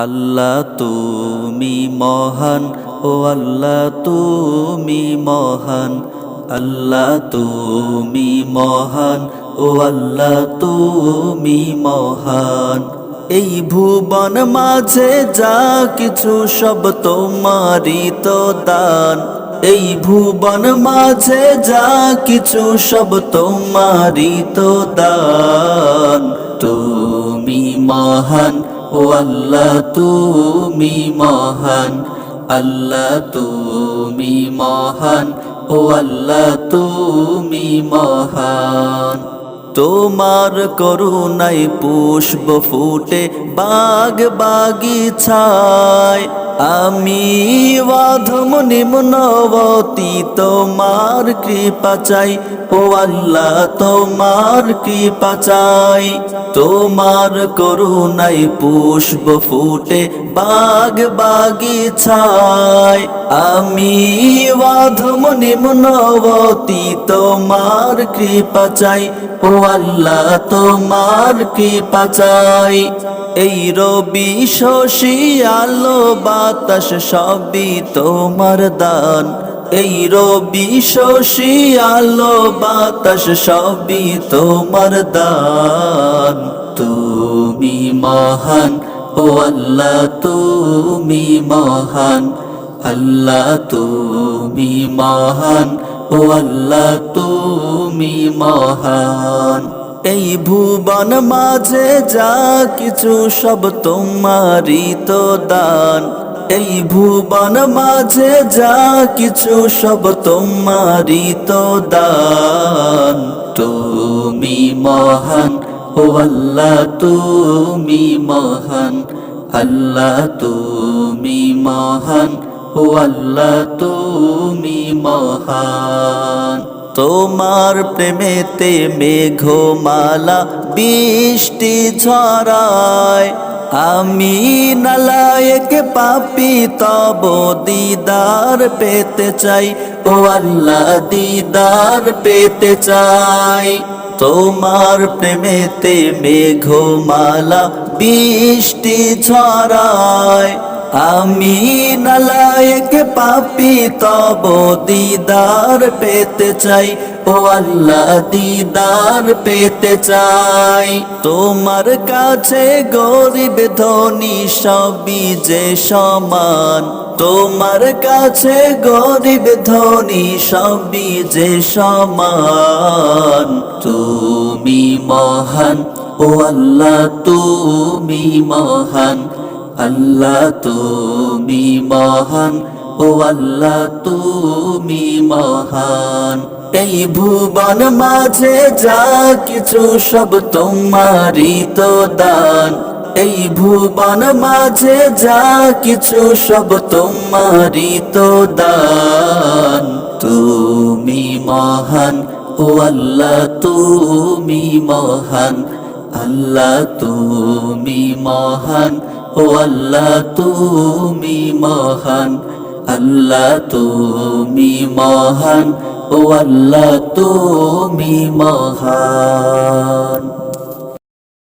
আল্লাহ তুমি মহান, ও আল্লাহ তুমি মহান, আল্লাহ তুমি মহান, ও আল্লাহ তুমি মহান। এই ভুবন মাঝে যা কিছু সব তোমারই তো দান, এই ভুবন মাঝে যা কিছু সব তোমারই তো দান। তুমি মহান, ও আল্লাহ তুমি মহান, আল্লাহ তুমি মহান, ও আল্লাহ তুমি মহান। তোমার করুণায় পুষ্প ফুটে বাগ বাগিছায়, আমি অধম নিম্নবতী তোমার কৃপা চাই, ও আল্লাহ তোমার কৃপা চাই। তোমার করুণায় পুষ্প ফুটে বাগ বাগিছায়, আমি অধম নিম্নবতী তোমার কৃপা চাই, ও আল্লাহ তোমার কৃপা চাই। এই রবি শশী আলো বাতাস সবই তোমার দান, এই রবি শশী আলো বাতাস সবই তোমার দান। তুমি মহান, ও আল্লাহ তুমি মহান, আল্লাহ তুমি মহান, ও আল্লাহ তুমি মহান। এই ভুবন মাঝে যা কিছু সব তোমারই তো দান, এই ভুবন মাঝে যা কিছু সব তোমারই তো দান। তুমি মহান, ও আল্লাহ তুমি মহান, আল্লাহ তুমি মহান, ও আল্লাহ তুমি মহান। তোমার প্রেমেতে মেঘমালা বৃষ্টি ঝরায়, আমি নালায়েক পাপী তব দিদার পেতে চাই, ও আল্লাহ দিদার পেতে চাই। তোমার প্রেমেতে মেঘমালা বৃষ্টি ঝরায়, আমি নালায়েক পাপী তব দিদার পেতে চাই, ও আল্লাহ দিদার পেতে চাই। তোমার কাছে গরিব ধনী সবই যে সমান, তোমার কাছে গরিব ধনী সবই যে সমান। তুমি মহান, ও আল্লাহ তুমি মহান, আল্লাহ তুমি মহান, ও আল্লাহ তুমি মহান। এই ভুবন মাঝে যা কিছু সব তোমারই তো দান, এই ভুবন মাঝে যা কিছু সব তোমারই তো দান। তুমি মহান, ও আল্লাহ তুমি মহান, আল্লাহ তুমি মহান, ও আল্লাহ তুমি মহান, আল্লাহ তুমি মহান, ও আল্লাহ তুমি মহান।